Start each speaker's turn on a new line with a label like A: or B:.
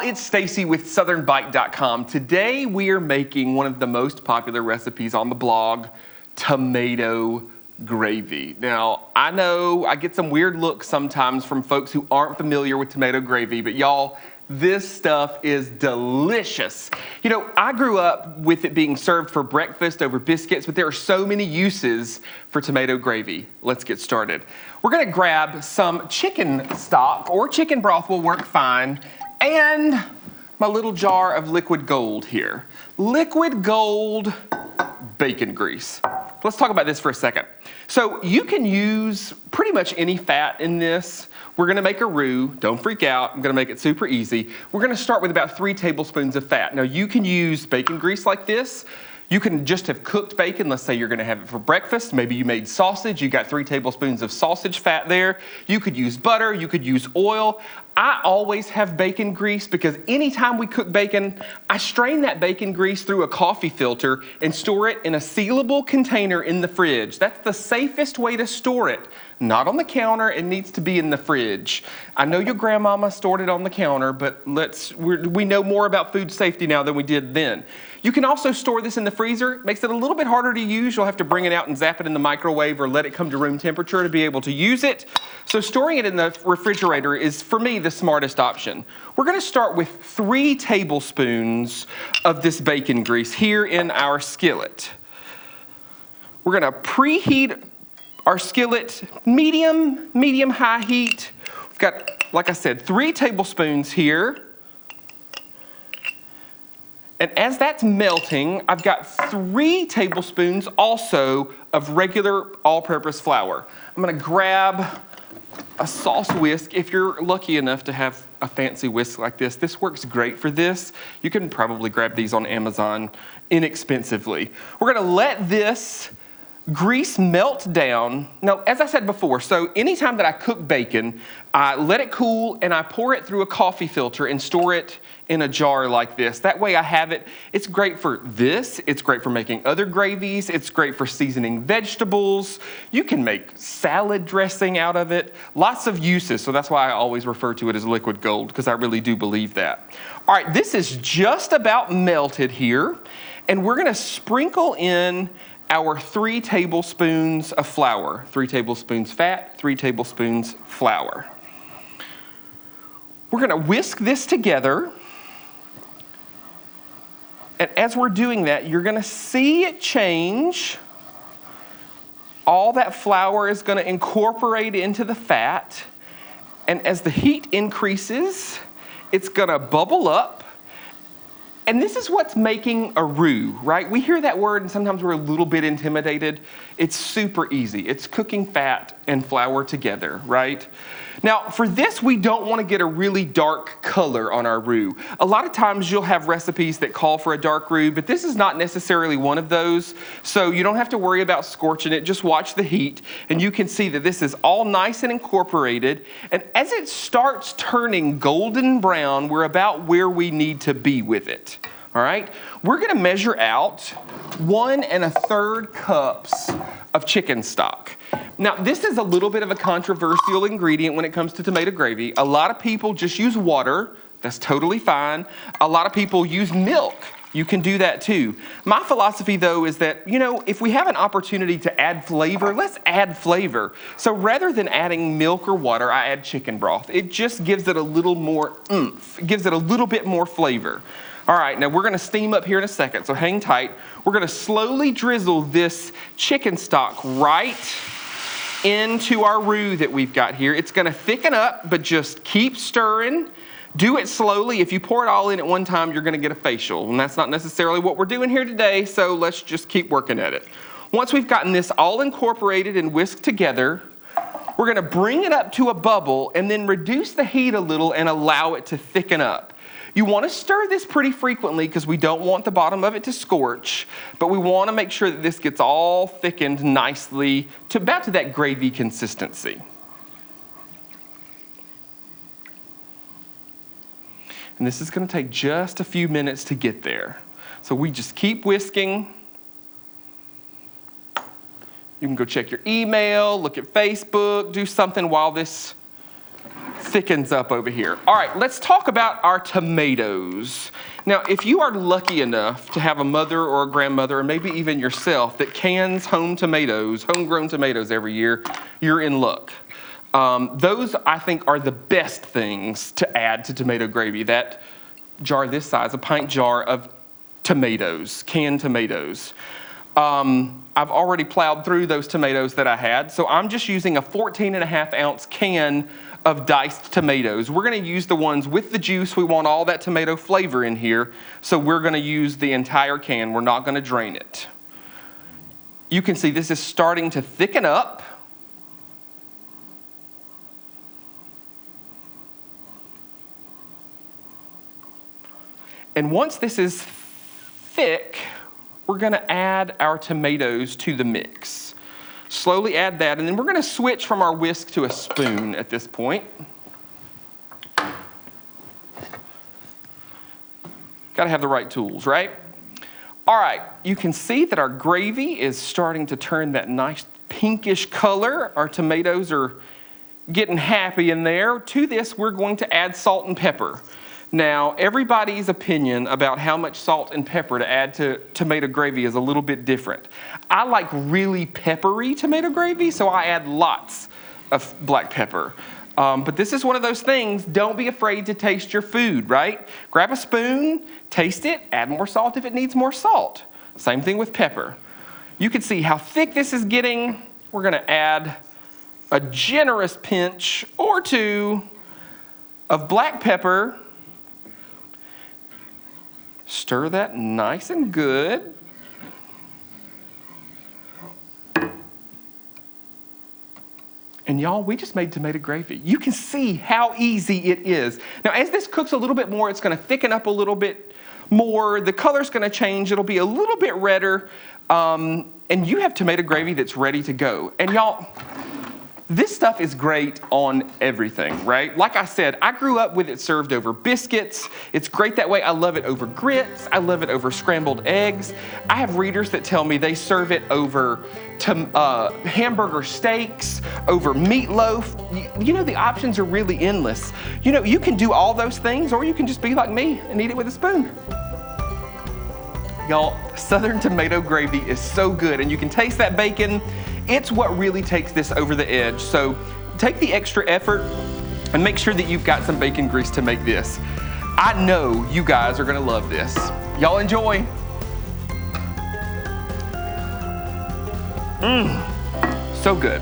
A: it's Stacy with southernbite.com. Today we are making one of the most popular recipes on the blog, tomato gravy. Now, I know I get some weird looks sometimes from folks who aren't familiar with tomato gravy, but y'all, this stuff is delicious. You know, I grew up with it being served for breakfast over biscuits, but there are so many uses for tomato gravy. Let's get started. We're gonna grab some chicken stock, or chicken broth will work fine, and my little jar of liquid gold here. Liquid gold bacon grease. Let's talk about this for a second. So you can use pretty much any fat in this. We're gonna make a roux. Don't freak out. I'm gonna make it super easy. We're gonna start with about 3 tablespoons of fat. Now you can use bacon grease like this. You can just have cooked bacon. Let's say you're gonna have it for breakfast. Maybe you made sausage. You got 3 tablespoons of sausage fat there. You could use butter. You could use oil. I always have bacon grease because anytime we cook bacon, I strain that bacon grease through a coffee filter and store it in a sealable container in the fridge. That's the safest way to store it. Not on the counter, it needs to be in the fridge. I know your grandmama stored it on the counter, but we know more about food safety now than we did then. You can also store this in the freezer. It makes it a little bit harder to use. You'll have to bring it out and zap it in the microwave or let it come to room temperature to be able to use it. So storing it in the refrigerator is, for me, the smartest option. We're gonna start with 3 tablespoons of this bacon grease here in our skillet. We're gonna preheat our skillet, medium-high heat. We've got, like I said, 3 tablespoons here. And as that's melting, I've got 3 tablespoons also of regular all-purpose flour. I'm gonna grab a sauce whisk. If you're lucky enough to have a fancy whisk like this works great for this. You can probably grab these on Amazon inexpensively. We're gonna let this grease melt down. Now, as I said before, so anytime that I cook bacon, I let it cool and I pour it through a coffee filter and store it in a jar like this. That way I have it. It's great for this. It's great for making other gravies. It's great for seasoning vegetables. You can make salad dressing out of it. Lots of uses. So that's why I always refer to it as liquid gold, because I really do believe that. All right, this is just about melted here. And we're gonna sprinkle in our 3 tablespoons of flour. 3 tablespoons fat, 3 tablespoons flour. We're gonna whisk this together. And as we're doing that, you're gonna see it change. All that flour is gonna incorporate into the fat. And as the heat increases, it's gonna bubble up. And this is what's making a roux, right? We hear that word and sometimes we're a little bit intimidated. It's super easy. It's cooking fat and flour together, right? Now, for this, we don't want to get a really dark color on our roux. A lot of times you'll have recipes that call for a dark roux, but this is not necessarily one of those. So you don't have to worry about scorching it. Just watch the heat and you can see that this is all nice and incorporated. And as it starts turning golden brown, we're about where we need to be with it. All right, we're gonna measure out 1 1/3 cups of chicken stock. Now, this is a little bit of a controversial ingredient when it comes to tomato gravy. A lot of people just use water. That's totally fine. A lot of people use milk. You can do that too. My philosophy though is that, you know, if we have an opportunity to add flavor, let's add flavor. So rather than adding milk or water, I add chicken broth. It just gives it a little more oomph. It gives it a little bit more flavor. All right, now we're gonna steam up here in a second, so hang tight. We're gonna slowly drizzle this chicken stock right into our roux that we've got here. It's gonna thicken up, but just keep stirring. Do it slowly. If you pour it all in at one time, you're gonna get a facial, and that's not necessarily what we're doing here today, so let's just keep working at it. Once we've gotten this all incorporated and whisked together, we're gonna bring it up to a bubble and then reduce the heat a little and allow it to thicken up. You want to stir this pretty frequently because we don't want the bottom of it to scorch, but we want to make sure that this gets all thickened nicely to about to that gravy consistency. And this is going to take just a few minutes to get there. So we just keep whisking. You can go check your email, look at Facebook, do something while this thickens up over here. All right, let's talk about our tomatoes. Now, if you are lucky enough to have a mother or a grandmother, or maybe even yourself, that cans homegrown tomatoes every year, you're in luck. Those, I think, are the best things to add to tomato gravy. That jar this size, a pint jar of tomatoes, canned tomatoes. I've already plowed through those tomatoes that I had, so I'm just using a 14.5-ounce can of diced tomatoes. We're going to use the ones with the juice. We want all that tomato flavor in here, so we're going to use the entire can. We're not going to drain it. You can see this is starting to thicken up. And once this is thick, we're going to add our tomatoes to the mix. Slowly add that, and then we're going to switch from our whisk to a spoon at this point. Got to have the right tools, right? All right, you can see that our gravy is starting to turn that nice pinkish color. Our tomatoes are getting happy in there. To this, we're going to add salt and pepper. Now, everybody's opinion about how much salt and pepper to add to tomato gravy is a little bit different. I like really peppery tomato gravy, so I add lots of black pepper. But this is one of those things, don't be afraid to taste your food, right? Grab a spoon, taste it, add more salt if it needs more salt. Same thing with pepper. You can see how thick this is getting. We're going to add a generous pinch or two of black pepper. Stir that nice and good. And y'all, we just made tomato gravy. You can see how easy it is. Now, as this cooks a little bit more, it's going to thicken up a little bit more. The color's going to change. It'll be a little bit redder. And you have tomato gravy that's ready to go. And y'all, this stuff is great on everything, right? Like I said, I grew up with it served over biscuits. It's great that way. I love it over grits. I love it over scrambled eggs. I have readers that tell me they serve it over hamburger steaks, over meatloaf. You know, the options are really endless. You know, you can do all those things, or you can just be like me and eat it with a spoon. Y'all, Southern tomato gravy is so good, and you can taste that bacon. It's what really takes this over the edge. So take the extra effort and make sure that you've got some bacon grease to make this. I know you guys are gonna love this. Y'all enjoy. So good.